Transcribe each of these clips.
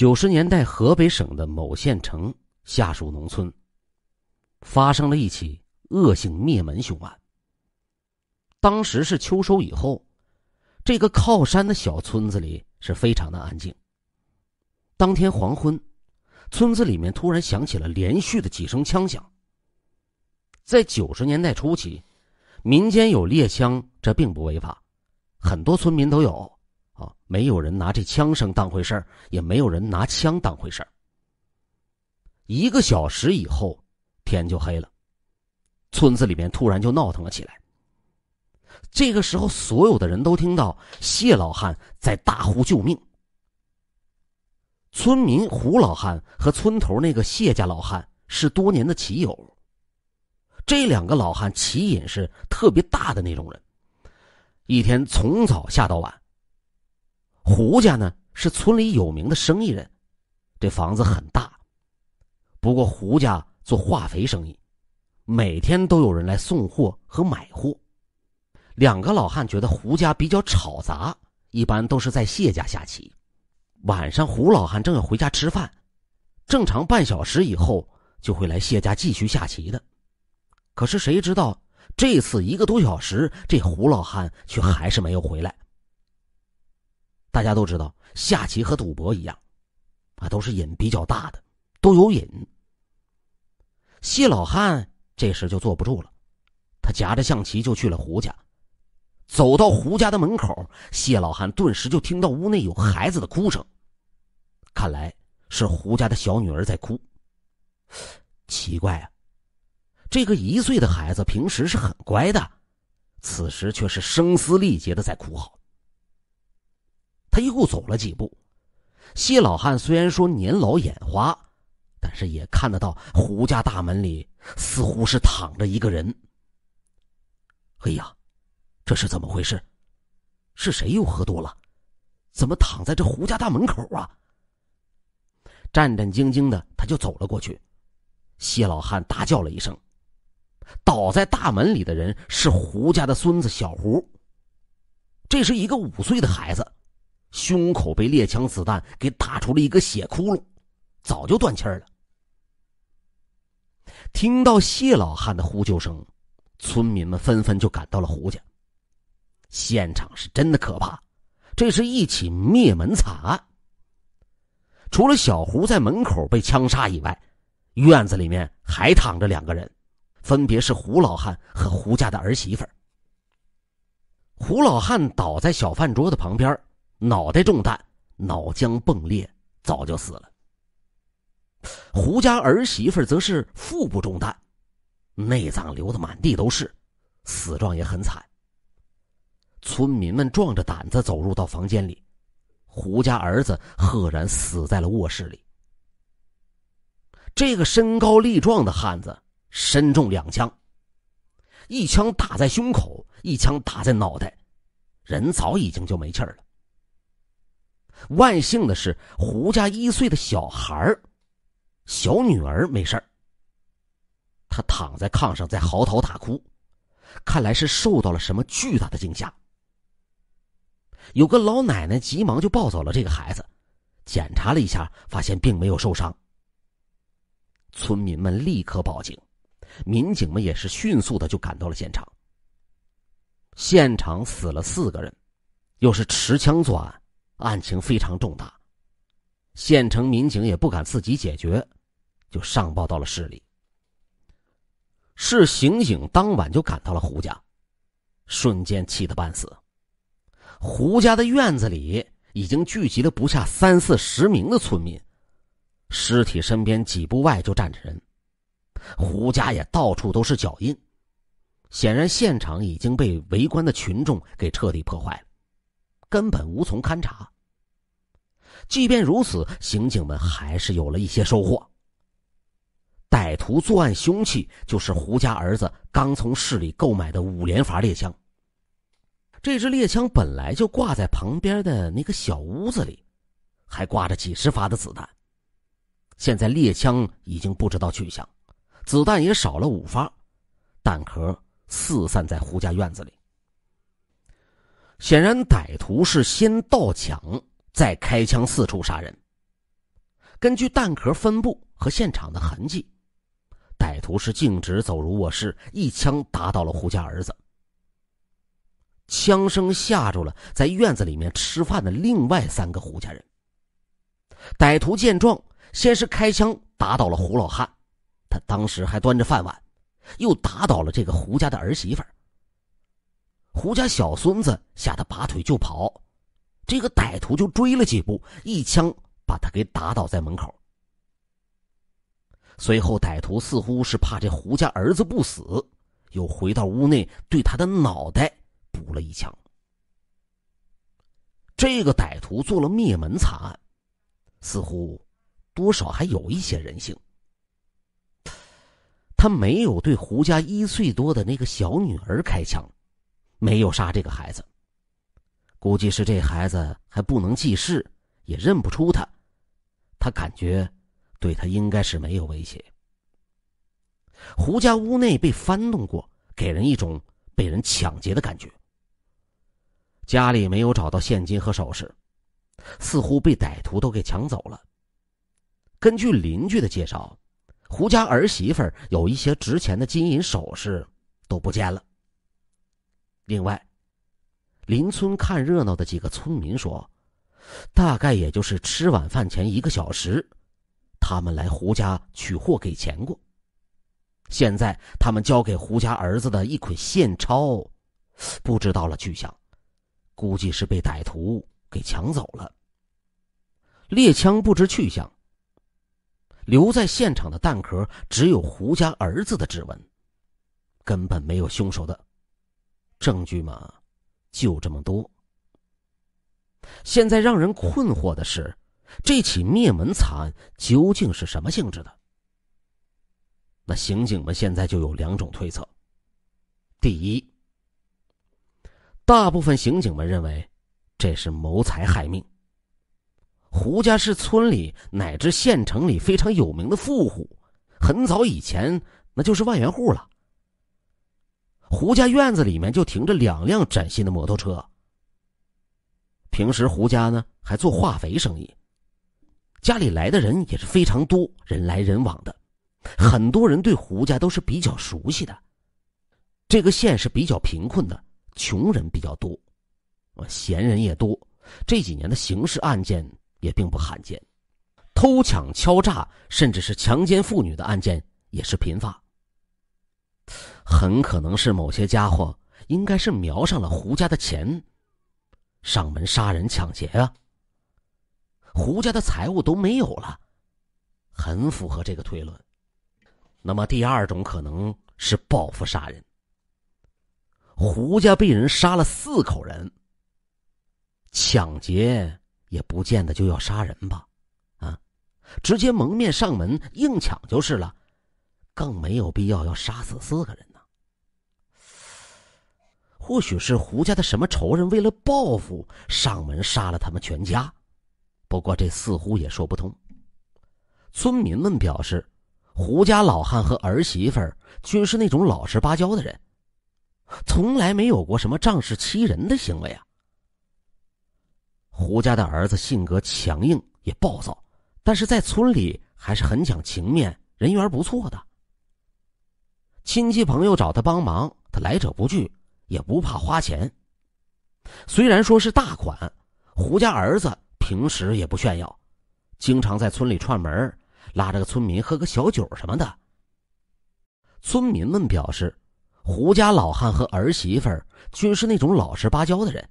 90年代河北省的某县城下属农村发生了一起恶性灭门凶案。当时是秋收以后，这个靠山的小村子里是非常的安静。当天黄昏，村子里面突然响起了连续的几声枪响。在90年代初期，民间有猎枪，这并不违法，很多村民都有没有人拿这枪声当回事儿，也没有人拿枪当回事儿。1个小时以后，天就黑了，村子里面突然就闹腾了起来。这个时候，所有的人都听到谢老汉在大呼救命。村民胡老汉和村头那个谢家老汉是多年的棋友，这2个老汉棋瘾是特别大的那种人，一天从早下到晚。胡家呢是村里有名的生意人，这房子很大，不过胡家做化肥生意，每天都有人来送货和买货。2个老汉觉得胡家比较吵杂，一般都是在谢家下棋。晚上胡老汉正要回家吃饭，正常半小时以后就会来谢家继续下棋的。可是谁知道这次1个多小时，这胡老汉却还是没有回来。大家都知道下棋和赌博一样都是瘾比较大的，都有瘾。谢老汉这时就坐不住了，他夹着象棋就去了胡家。走到胡家的门口，谢老汉顿时就听到屋内有孩子的哭声，看来是胡家的小女儿在哭。奇怪啊，这个1岁的孩子平时是很乖的，此时却是声嘶力竭的在哭嚎。他又走了几步，谢老汉虽然说年老眼花，但是也看得到胡家大门里似乎是躺着一个人。哎呀，这是怎么回事？是谁又喝多了？怎么躺在这胡家大门口啊？战战兢兢的他就走了过去。谢老汉大叫了一声，倒在大门里的人是胡家的孙子小胡。这是一个5岁的孩子，胸口被猎枪子弹给打出了一个血窟窿，早就断气儿了。听到谢老汉的呼救声，村民们纷纷就赶到了胡家。现场是真的可怕，这是一起灭门惨案。除了小胡在门口被枪杀以外，院子里面还躺着2个人，分别是胡老汉和胡家的儿媳妇儿。胡老汉倒在小饭桌的旁边，脑袋中弹，脑浆迸裂，早就死了。胡家儿媳妇则是腹部中弹，内脏流得满地都是，死状也很惨。村民们壮着胆子走入到房间里，胡家儿子赫然死在了卧室里。这个身高力壮的汉子身中2枪，一枪打在胸口，一枪打在脑袋，人早已经就没气儿了。万幸的是，胡家1岁的小孩小女儿没事儿，她躺在炕上在嚎啕大哭，看来是受到了什么巨大的惊吓。有个老奶奶急忙就抱走了这个孩子，检查了一下，发现并没有受伤。村民们立刻报警，民警们也是迅速的就赶到了现场。现场死了4个人，又是持枪作案，案情非常重大。县城民警也不敢自己解决，就上报到了市里。市刑警当晚就赶到了胡家，瞬间气得半死。胡家的院子里已经聚集了不下30-40名的村民，尸体身边几步外就站着人，胡家也到处都是脚印，显然现场已经被围观的群众给彻底破坏了，根本无从勘查。即便如此，刑警们还是有了一些收获。歹徒作案凶器就是胡家儿子刚从市里购买的5连发猎枪。这支猎枪本来就挂在旁边的那个小屋子里，还挂着几十发的子弹。现在猎枪已经不知道去向，子弹也少了5发，弹壳四散在胡家院子里。显然歹徒是先盗抢，再开枪四处杀人。根据弹壳分布和现场的痕迹，歹徒是径直走入卧室，一枪打倒了胡家儿子。枪声吓住了在院子里面吃饭的另外3个胡家人。歹徒见状，先是开枪打倒了胡老汉，他当时还端着饭碗，又打倒了这个胡家的儿媳妇儿。胡家小孙子吓得拔腿就跑，这个歹徒就追了几步，一枪把他给打倒在门口。随后歹徒似乎是怕这胡家儿子不死，又回到屋内对他的脑袋补了一枪。这个歹徒做了灭门惨案，似乎多少还有一些人性。他没有对胡家1岁多的那个小女儿开枪，没有杀这个孩子，估计是这孩子还不能记事，也认不出他，他感觉对他应该是没有威胁。胡家屋内被翻动过，给人一种被人抢劫的感觉。家里没有找到现金和首饰，似乎被歹徒都给抢走了。根据邻居的介绍，胡家儿媳妇有一些值钱的金银首饰都不见了。另外，邻村看热闹的几个村民说，大概也就是吃晚饭前1个小时，他们来胡家取货给钱过。现在他们交给胡家儿子的一捆现钞不知道了去向，估计是被歹徒给抢走了。猎枪不知去向，留在现场的弹壳只有胡家儿子的指纹，根本没有凶手的证据嘛，就这么多。现在让人困惑的是，这起灭门惨案究竟是什么性质的？那刑警们现在就有2种推测。第一，大部分刑警们认为这是谋财害命。胡家是村里乃至县城里非常有名的富户，很早以前那就是万元户了。胡家院子里面就停着2辆崭新的摩托车。平时胡家呢还做化肥生意，家里来的人也是非常多，人来人往的，很多人对胡家都是比较熟悉的。这个县是比较贫困的，穷人比较多，闲人也多，这几年的刑事案件也并不罕见，偷抢敲诈甚至是强奸妇女的案件也是频发。很可能是某些家伙应该是瞄上了胡家的钱，上门杀人抢劫啊。胡家的财物都没有了，很符合这个推论。那么第2种可能是报复杀人。胡家被人杀了4口人，抢劫也不见得就要杀人吧？直接蒙面上门硬抢就是了，更没有必要杀死4个人呢。或许是胡家的什么仇人为了报复上门杀了他们全家，不过这似乎也说不通。村民们表示，胡家老汉和儿媳妇均是那种老实巴交的人，从来没有过什么仗势欺人的行为啊。胡家的儿子性格强硬也暴躁，但是在村里还是很讲情面，人缘不错的。亲戚朋友找他帮忙，他来者不拒，也不怕花钱。虽然说是大款，胡家儿子平时也不炫耀，经常在村里串门，拉着个村民喝个小酒什么的。村民们表示，胡家老汉和儿媳妇均是那种老实巴交的人，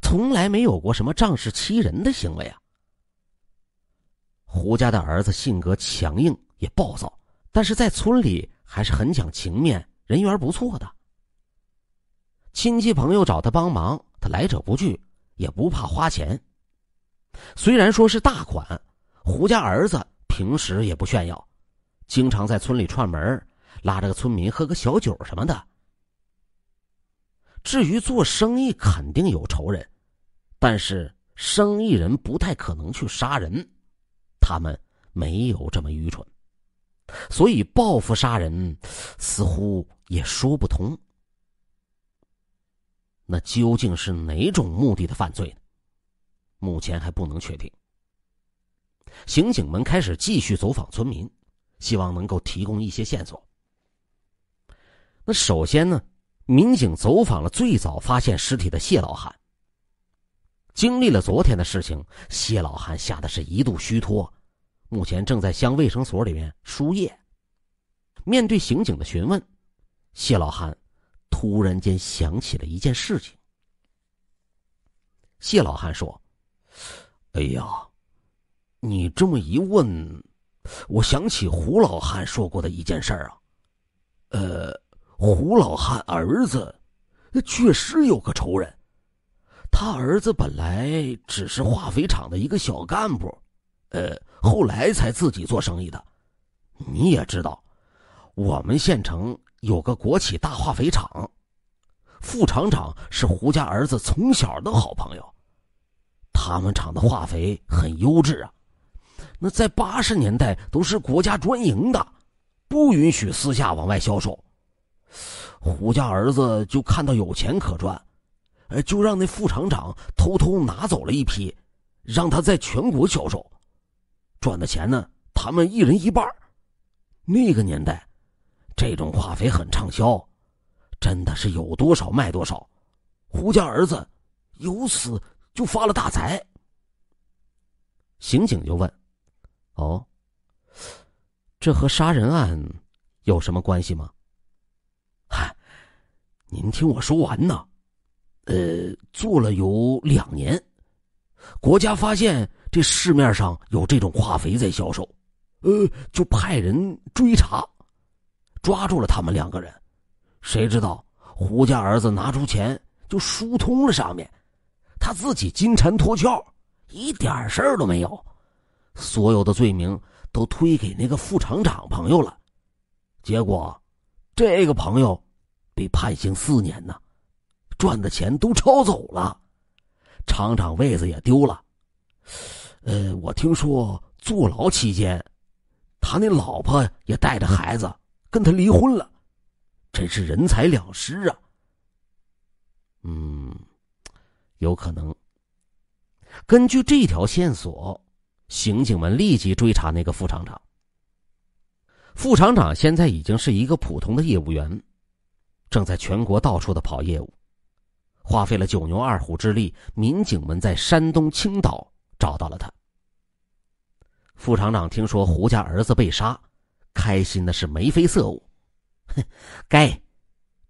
从来没有过什么仗势欺人的行为啊。胡家的儿子性格强硬也暴躁，但是在村里还是很讲情面，人缘不错的。亲戚朋友找他帮忙，他来者不拒，也不怕花钱。虽然说是大款，胡家儿子平时也不炫耀，经常在村里串门，拉着个村民喝个小酒什么的。至于做生意肯定有仇人，但是生意人不太可能去杀人，他们没有这么愚蠢，所以报复杀人似乎也说不通。那究竟是哪种目的的犯罪呢？目前还不能确定。刑警们开始继续走访村民，希望能够提供一些线索。那首先呢，民警走访了最早发现尸体的谢老汉。经历了昨天的事情，谢老汉吓得是一度虚脱，目前正在乡卫生所里面输液。面对刑警的询问，谢老汉突然间想起了一件事情。谢老汉说：哎呀，你这么一问，我想起胡老汉说过的一件事啊。胡老汉儿子确实有个仇人，他儿子本来只是化肥厂的一个小干部，后来才自己做生意的。你也知道，我们县城有个国企大化肥厂，副厂长是胡家儿子从小的好朋友，他们厂的化肥很优质啊，那在80年代都是国家专营的，不允许私下往外销售。胡家儿子就看到有钱可赚，就让那副厂长偷偷拿走了一批，让他在全国销售，赚的钱呢，他们一人一半。那个年代这种化肥很畅销，真的是有多少卖多少，胡家儿子由此就发了大财。刑警就问：哦，这和杀人案有什么关系吗？嗨，您听我说完呢。做了有2年，国家发现这市面上有这种化肥在销售，就派人追查，抓住了他们2个人。谁知道胡家儿子拿出钱就疏通了上面，他自己金蝉脱壳，一点事儿都没有，所有的罪名都推给那个副厂长朋友了。结果这个朋友被判刑4年呢，赚的钱都抄走了，厂长位子也丢了。我听说坐牢期间，他那老婆也带着孩子跟他离婚了，真是人财两失啊。有可能。根据这条线索，刑警们立即追查那个副厂长。副厂长现在已经是一个普通的业务员，正在全国到处的跑业务。花费了9牛2虎之力，民警们在山东青岛找到了他。副厂长听说胡家儿子被杀，开心的是眉飞色舞。该，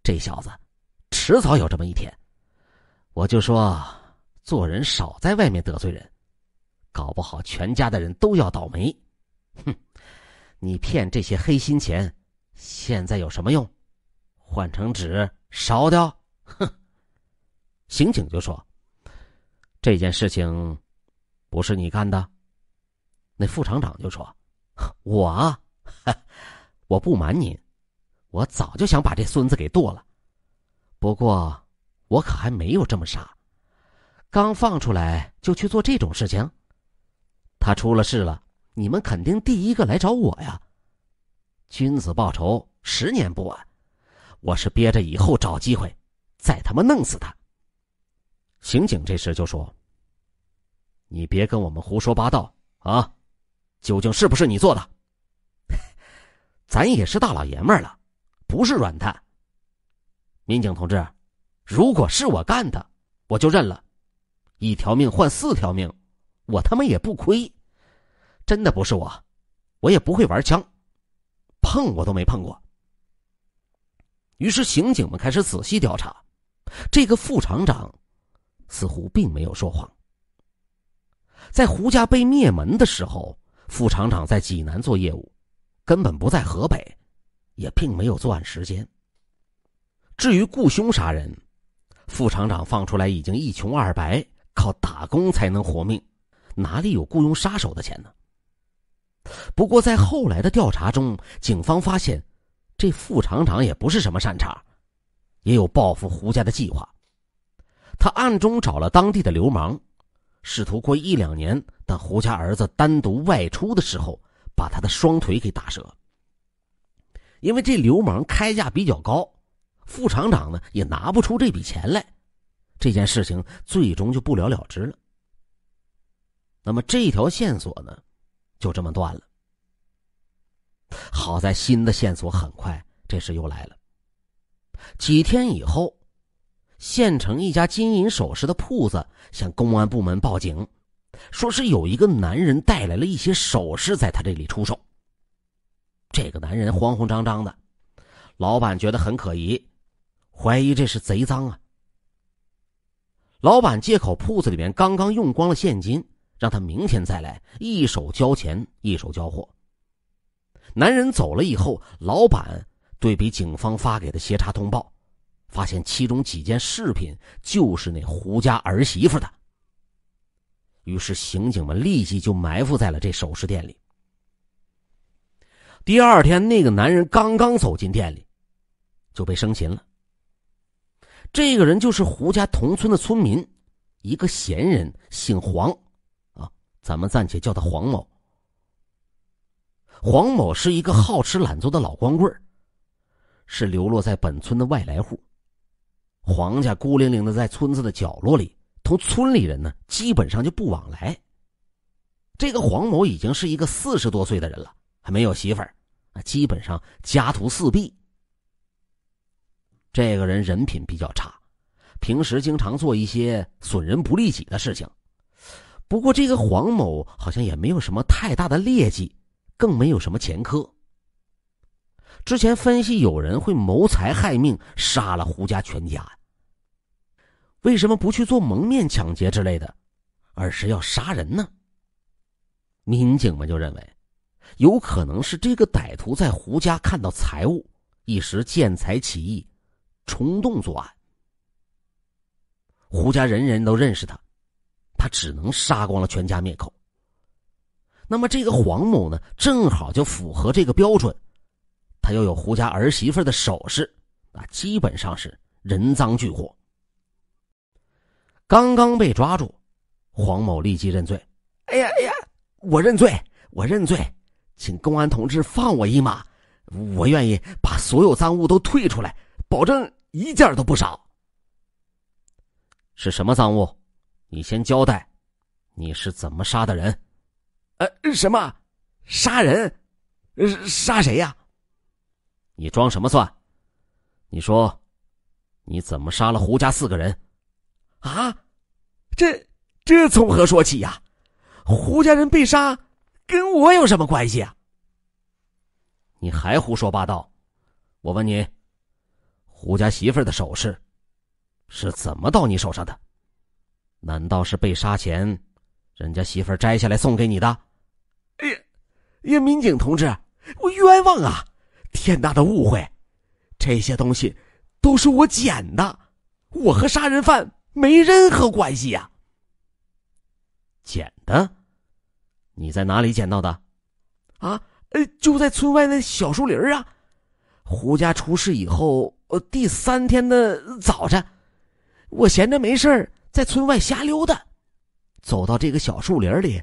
这小子迟早有这么一天。我就说做人少在外面得罪人，搞不好全家的人都要倒霉。你骗这些黑心钱，现在有什么用？换成纸烧掉？刑警就说：这件事情不是你干的。那副厂长就说：我不瞒您，我早就想把这孙子给剁了，不过我可还没有这么傻，刚放出来就去做这种事情。他出了事了，你们肯定第一个来找我呀。君子报仇10年不晚，我是憋着以后找机会再他妈弄死他。刑警这时就说：你别跟我们胡说八道啊，究竟是不是你做的？咱也是大老爷们了，不是软蛋。民警同志，如果是我干的，我就认了，1条命换4条命，我他妈也不亏。真的不是我也不会玩枪，碰我都没碰过。于是刑警们开始仔细调查，这个副厂长似乎并没有说谎。在胡家被灭门的时候，副厂长在济南做业务，根本不在河北，也并没有作案时间。至于雇凶杀人，副厂长放出来已经一穷二白，靠打工才能活命，哪里有雇佣杀手的钱呢？不过在后来的调查中，警方发现这副厂长也不是什么善茬，也有报复胡家的计划。他暗中找了当地的流氓，试图过1、2年，等胡家儿子单独外出的时候，把他的双腿给打折。因为这流氓开价比较高，副厂长呢也拿不出这笔钱来，这件事情最终就不了了之了。那么这条线索呢，就这么断了。好在新的线索很快这时又来了。几天以后，县城一家金银首饰的铺子向公安部门报警，说是有一个男人带来了一些首饰在他这里出售。这个男人慌慌张张的，老板觉得很可疑，怀疑这是贼赃啊。老板借口铺子里面刚刚用光了现金，让他明天再来，一手交钱一手交货。男人走了以后，老板对比警方发给的协查通报，发现其中几件饰品就是那胡家儿媳妇的。于是刑警们立即就埋伏在了这首饰店里。第二天，那个男人刚刚走进店里，就被生擒了。这个人就是胡家同村的村民，一个闲人，姓黄，咱们暂且叫他黄某。黄某是一个好吃懒做的老光棍，是流落在本村的外来户。黄家孤零零的在村子的角落里，同村里人呢基本上就不往来。这个黄某已经是一个40多岁的人了，还没有媳妇儿，基本上家徒四壁。这个人人品比较差，平时经常做一些损人不利己的事情。不过这个黄某好像也没有什么太大的劣迹，更没有什么前科。之前分析有人会谋财害命，杀了胡家全家，为什么不去做蒙面抢劫之类的，而是要杀人呢？民警们就认为有可能是这个歹徒在胡家看到财物，一时见财起意，冲动作案。胡家人人都认识他，他只能杀光了全家灭口。那么这个黄某呢，正好就符合这个标准，他又有胡家儿媳妇的首饰，基本上是人赃俱获。刚刚被抓住，黄某立即认罪：哎呀，我认罪，请公安同志放我一马，我愿意把所有赃物都退出来，保证一件都不少。是什么赃物？你先交代，你是怎么杀的人？什么？杀人？杀谁呀？你装什么蒜？你说，你怎么杀了胡家4个人？啊？这从何说起呀？胡家人被杀，跟我有什么关系啊？你还胡说八道！我问你，胡家媳妇的首饰是怎么到你手上的？难道是被杀前人家媳妇摘下来送给你的？哎呀，民警同志，我冤枉啊！天大的误会，这些东西都是我捡的，我和杀人犯没任何关系呀。捡的？你在哪里捡到的？就在村外那小树林啊。胡家出事以后，第3天的早晨，我闲着没事在村外瞎溜达，走到这个小树林里，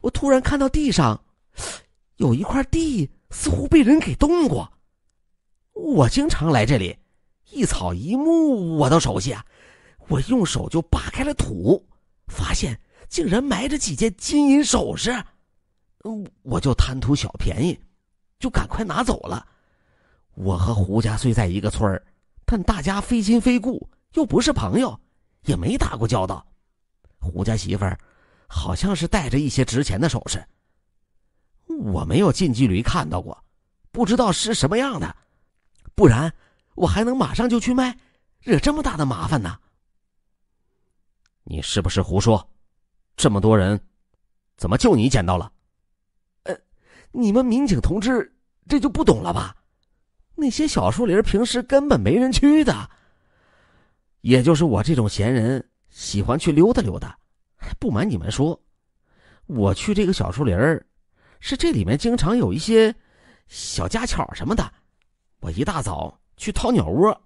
我突然看到地上有一块地似乎被人给动过。我经常来这里，一草一木我都熟悉啊。我用手就扒开了土，发现竟然埋着几件金银首饰。我就贪图小便宜，就赶快拿走了。我和胡家虽在一个村儿，但大家非亲非故，又不是朋友，也没打过交道。胡家媳妇儿好像是带着一些值钱的首饰，我没有近距离看到过，不知道是什么样的，不然我还能马上就去卖，惹这么大的麻烦呢。你是不是胡说？这么多人，怎么就你捡到了？你们民警同志这就不懂了吧？那些小树林平时根本没人去的，也就是我这种闲人喜欢去溜达溜达。不瞒你们说，我去这个小树林是这里面经常有一些小家巧什么的，我一大早去掏鸟窝，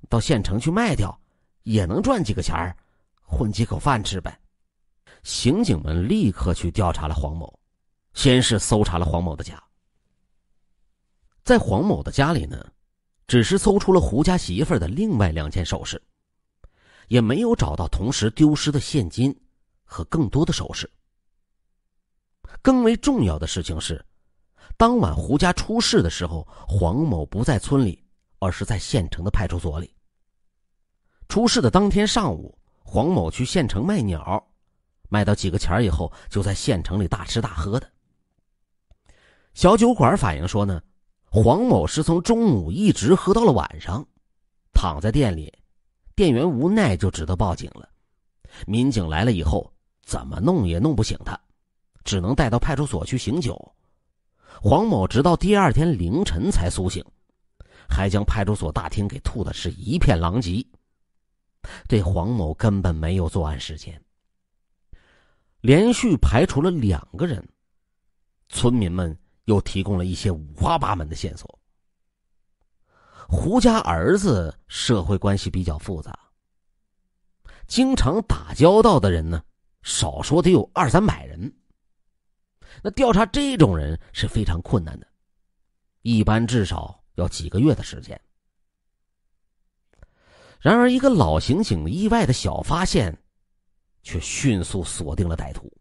到县城去卖掉，也能赚几个钱儿，混几口饭吃呗。刑警们立刻去调查了黄某，先是搜查了黄某的家。在黄某的家里呢，只是搜出了胡家媳妇的另外2件首饰，也没有找到同时丢失的现金和更多的首饰。更为重要的事情是，当晚胡家出事的时候，黄某不在村里，而是在县城的派出所里。出事的当天上午，黄某去县城卖鸟，卖到几个钱以后，就在县城里大吃大喝的。小酒馆反映说呢，黄某是从中午一直喝到了晚上，躺在店里，店员无奈就只得报警了。民警来了以后，怎么弄也弄不醒他，只能带到派出所去醒酒。黄某直到第二天凌晨才苏醒，还将派出所大厅给吐的是一片狼藉。这黄某根本没有作案时间。连续排除了2个人，村民们又提供了一些五花八门的线索。胡家儿子社会关系比较复杂，经常打交道的人呢，少说得有200-300人。那调查这种人是非常困难的，一般至少要几个月的时间。然而一个老刑警意外的小发现却迅速锁定了歹徒。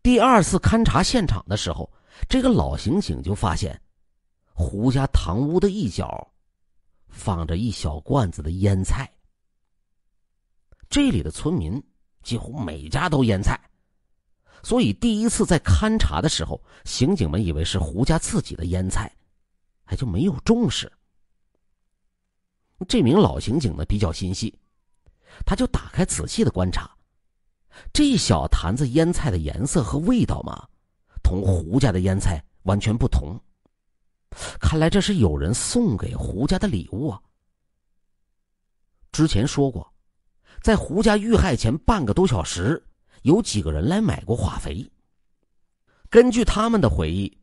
第2次勘察现场的时候，这个老刑警就发现胡家堂屋的一角放着一小罐子的腌菜。这里的村民几乎每家都腌菜，所以第1次在勘察的时候，刑警们以为是胡家自己的腌菜，还就没有重视。这名老刑警呢比较心细，他就打开仔细的观察，这小坛子腌菜的颜色和味道嘛，同胡家的腌菜完全不同。看来这是有人送给胡家的礼物啊。之前说过，在胡家遇害前半个多小时，有几个人来买过化肥。根据他们的回忆，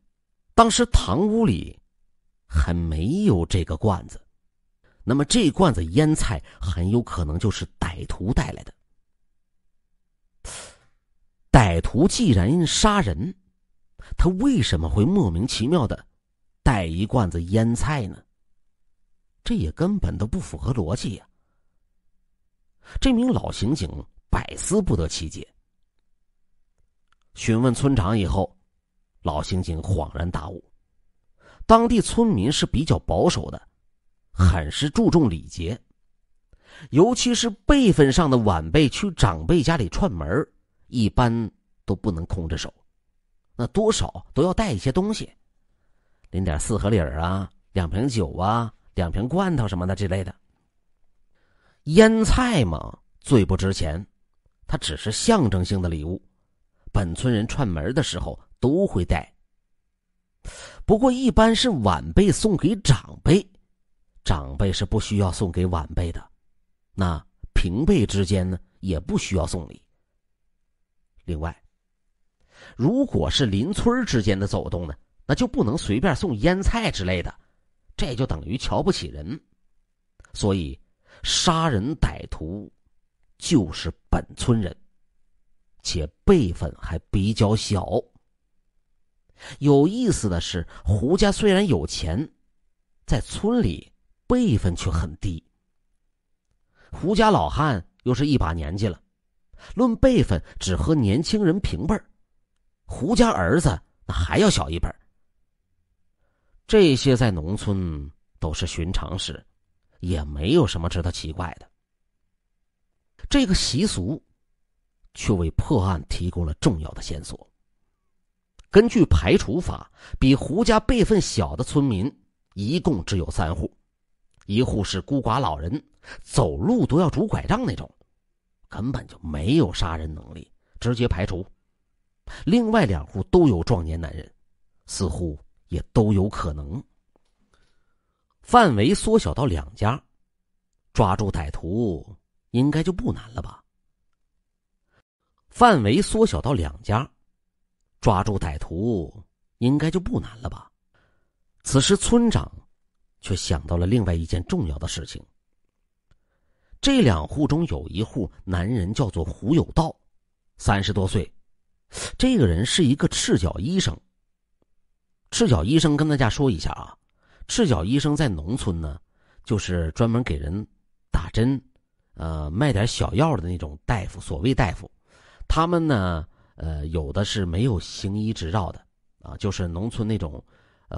当时堂屋里还没有这个罐子，那么这罐子腌菜很有可能就是歹徒带来的。歹徒既然杀人，他为什么会莫名其妙的带一罐子腌菜呢？这也根本都不符合逻辑呀。这名老刑警百思不得其解。询问村长以后，老刑警恍然大悟，当地村民是比较保守的，很是注重礼节，尤其是辈分上的晚辈去长辈家里串门，一般都不能空着手，那多少都要带一些东西，拎点4合理啊，2瓶酒啊，2瓶罐头什么的之类的。腌菜嘛，最不值钱，它只是象征性的礼物，本村人串门的时候都会带。不过一般是晚辈送给长辈，长辈是不需要送给晚辈的，那平辈之间呢也不需要送礼。另外，如果是邻村之间的走动呢，那就不能随便送腌菜之类的，这就等于瞧不起人。所以杀人歹徒就是本村人，且辈分还比较小。有意思的是，胡家虽然有钱，在村里辈分却很低。胡家老汉又是一把年纪了，论辈分只和年轻人平辈儿，胡家儿子那还要小一辈儿。这些在农村都是寻常事，也没有什么值得奇怪的。这个习俗却为破案提供了重要的线索。根据排除法，比胡家辈分小的村民一共只有3户，一户是孤寡老人，走路都要拄拐杖那种，根本就没有杀人能力，直接排除。另外2户都有壮年男人，似乎也都有可能。范围缩小到2家，抓住歹徒应该就不难了吧？范围缩小到2家，抓住歹徒应该就不难了吧？此时村长却想到了另外一件重要的事情。这2户中有一户男人叫做胡有道，30多岁，这个人是一个赤脚医生。赤脚医生跟大家说一下啊，赤脚医生在农村呢，就是专门给人打针卖点小药的那种大夫，所谓大夫。他们呢有的是没有行医执照的啊，就是农村那种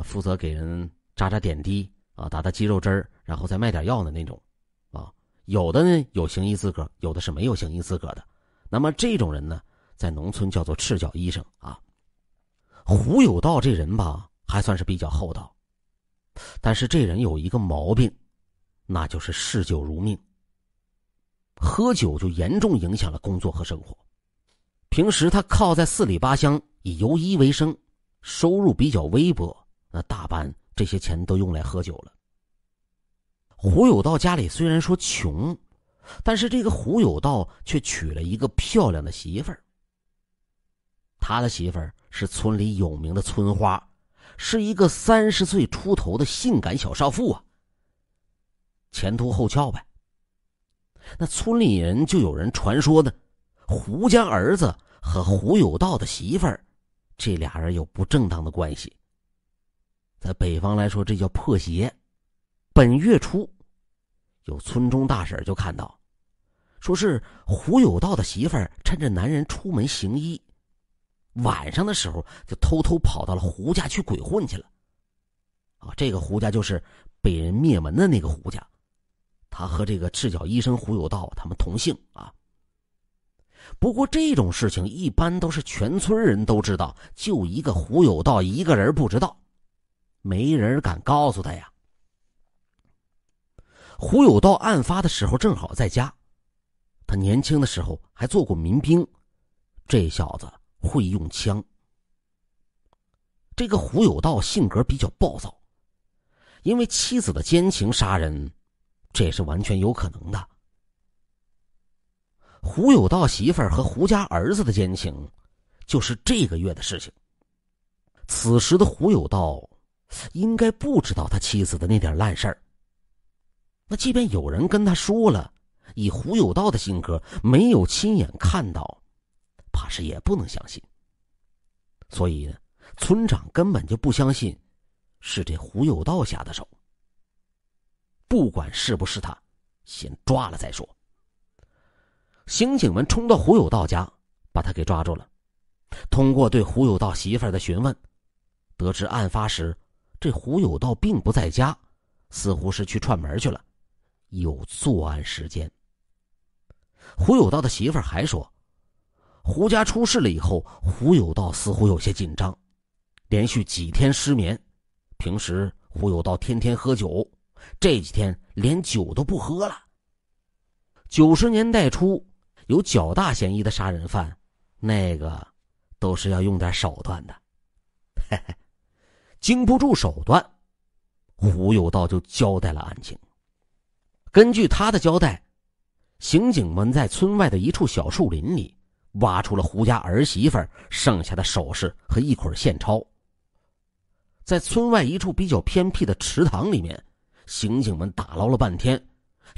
负责给人扎扎点滴啊，打打肌肉针然后再卖点药的那种啊。有的呢有行医资格，有的是没有行医资格的。那么这种人呢，在农村叫做赤脚医生啊。胡有道这人吧，还算是比较厚道，但是这人有一个毛病，那就是嗜酒如命。喝酒就严重影响了工作和生活。平时他靠在四里八乡以游医为生，收入比较微薄，那大半这些钱都用来喝酒了。胡有道家里虽然说穷，但是这个胡有道却娶了一个漂亮的媳妇儿。他的媳妇儿是村里有名的村花，是一个30岁出头的性感小少妇啊，前凸后翘呗。那村里人就有人传说呢，胡家儿子和胡有道的媳妇儿，这俩人有不正当的关系。在北方来说，这叫破邪。本月初，有村中大婶就看到，说是胡有道的媳妇儿趁着男人出门行医，晚上的时候就偷偷跑到了胡家去鬼混去了。啊，这个胡家就是被人灭门的那个胡家，他和这个赤脚医生胡有道他们同姓啊。不过这种事情一般都是全村人都知道，就一个胡有道一个人不知道，没人敢告诉他呀。胡有道案发的时候正好在家，他年轻的时候还做过民兵，这小子会用枪。这个胡有道性格比较暴躁，因为妻子的奸情杀人，这是完全有可能的。胡有道媳妇儿和胡家儿子的奸情，就是这个月的事情。此时的胡有道应该不知道他妻子的那点烂事儿。那即便有人跟他说了，以胡有道的性格，没有亲眼看到，怕是也不能相信。所以村长根本就不相信是这胡有道下的手。不管是不是他，先抓了再说。刑警们冲到胡有道家，把他给抓住了。通过对胡有道媳妇儿的询问，得知案发时这胡有道并不在家，似乎是去串门去了，有作案时间。胡有道的媳妇儿还说，胡家出事了以后，胡有道似乎有些紧张，连续几天失眠。平时胡有道天天喝酒，这几天连酒都不喝了。90年代初，有较大嫌疑的杀人犯，那个都是要用点手段的。嘿嘿，经不住手段，胡有道就交代了案情。根据他的交代，刑警们在村外的一处小树林里挖出了胡家儿媳妇剩下的首饰和一捆现钞。在村外一处比较偏僻的池塘里面，刑警们打捞了半天，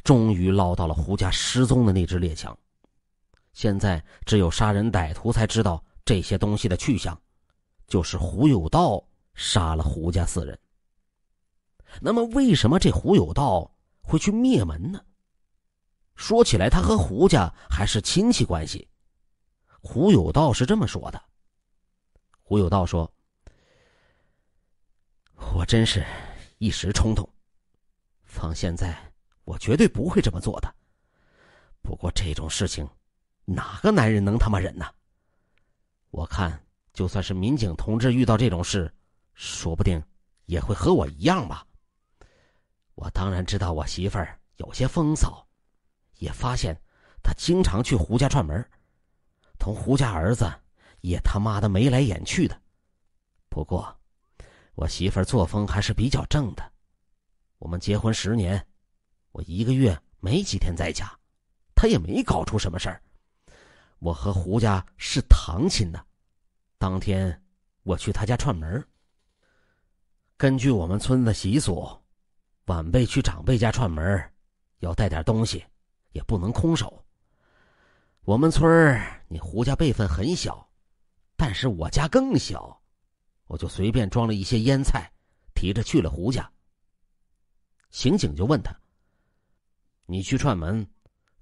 终于捞到了胡家失踪的那支猎枪。现在只有杀人歹徒才知道这些东西的去向，就是胡有道杀了胡家4人。那么为什么这胡有道会去灭门呢？说起来他和胡家还是亲戚关系。胡有道是这么说的，胡有道说，我真是一时冲动，放现在我绝对不会这么做的。不过这种事情哪个男人能他妈忍呢？我看就算是民警同志遇到这种事，说不定也会和我一样吧。我当然知道我媳妇儿有些风骚，也发现她经常去胡家串门，同胡家儿子也他妈的眉来眼去的。不过我媳妇儿作风还是比较正的，我们结婚10年，我1个月没几天在家，她也没搞出什么事儿。我和胡家是堂亲的，当天我去他家串门。根据我们村的习俗，晚辈去长辈家串门要带点东西，也不能空手。我们村你胡家辈分很小，但是我家更小，我就随便装了一些腌菜，提着去了胡家。刑警就问他，你去串门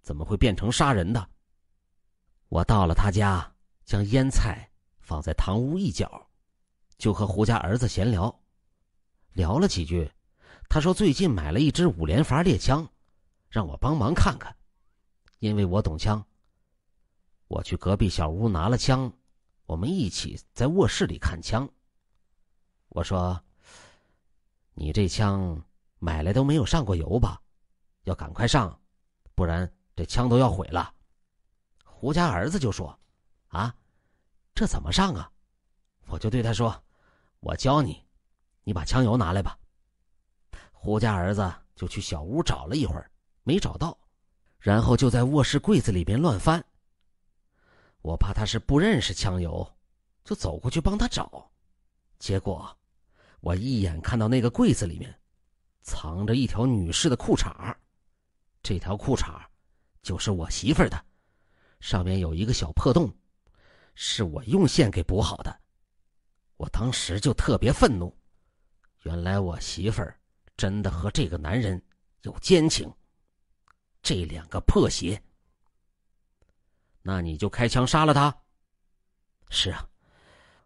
怎么会变成杀人的？我到了他家，将腌菜放在堂屋一角，就和胡家儿子闲聊。聊了几句，他说最近买了一支5连发猎枪，让我帮忙看看。因为我懂枪，我去隔壁小屋拿了枪，我们一起在卧室里看枪。我说，你这枪买来都没有上过油吧？要赶快上，不然这枪都要毁了。胡家儿子就说，啊，这怎么上啊？我就对他说，我教你，你把枪油拿来吧。胡家儿子就去小屋找了一会儿，没找到，然后就在卧室柜子里边乱翻。我怕他是不认识枪油，就走过去帮他找。结果我一眼看到那个柜子里面藏着一条女士的裤衩，这条裤衩就是我媳妇儿的，上面有一个小破洞，是我用线给补好的。我当时就特别愤怒，原来我媳妇儿真的和这个男人有奸情，这2个破鞋。那你就开枪杀了他？是啊，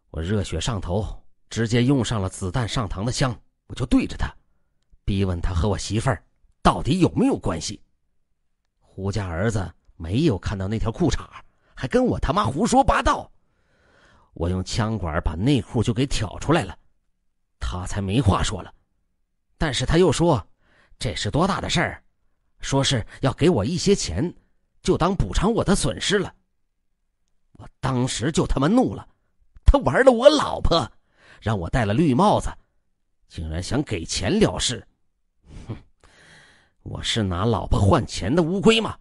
我热血上头，直接用上了子弹上膛的枪，我就对着他逼问他和我媳妇儿到底有没有关系。胡家儿子没有看到那条裤衩，还跟我他妈胡说八道。我用枪管把内裤就给挑出来了，他才没话说了。但是他又说这是多大的事儿，说是要给我一些钱，就当补偿我的损失了。我当时就他妈怒了，他玩了我老婆，让我戴了绿帽子，竟然想给钱了事。哼，我是拿老婆换钱的乌龟吗？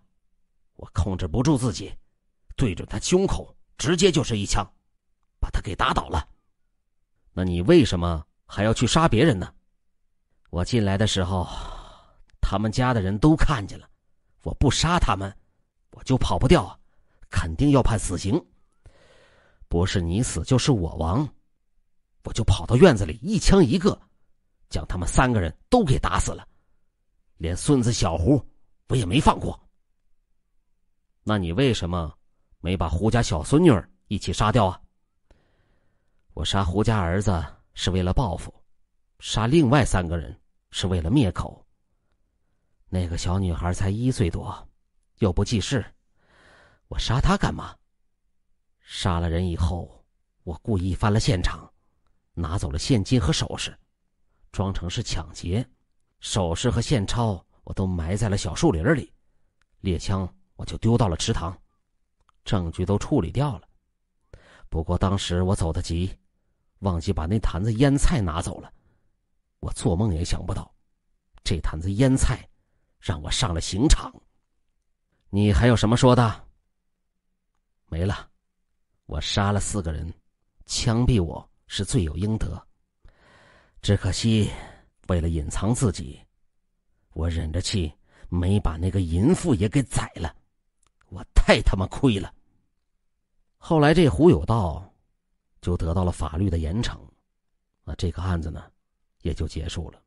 我控制不住自己，对准他胸口直接就是一枪，把他给打倒了。那你为什么还要去杀别人呢？我进来的时候，他们家的人都看见了，我不杀他们，我就跑不掉，肯定要判死刑。不是你死就是我亡，我就跑到院子里一枪一个，将他们3个人都给打死了，连孙子小胡我也没放过。那你为什么没把胡家小孙女儿一起杀掉啊？我杀胡家儿子是为了报复，杀另外3个人是为了灭口。那个小女孩才1岁多，又不记事，我杀她干嘛？杀了人以后，我故意翻了现场，拿走了现金和首饰，装成是抢劫，首饰和现钞我都埋在了小树林里，猎枪我就丢到了池塘，证据都处理掉了。不过当时我走得急，忘记把那坛子腌菜拿走了。我做梦也想不到，这坛子腌菜让我上了刑场。你还有什么说的？没了，我杀了4个人，枪毙我是罪有应得。只可惜为了隐藏自己，我忍着气没把那个淫妇也给宰了，我太他妈亏了。后来这胡有道就得到了法律的严惩，这个案子呢也就结束了。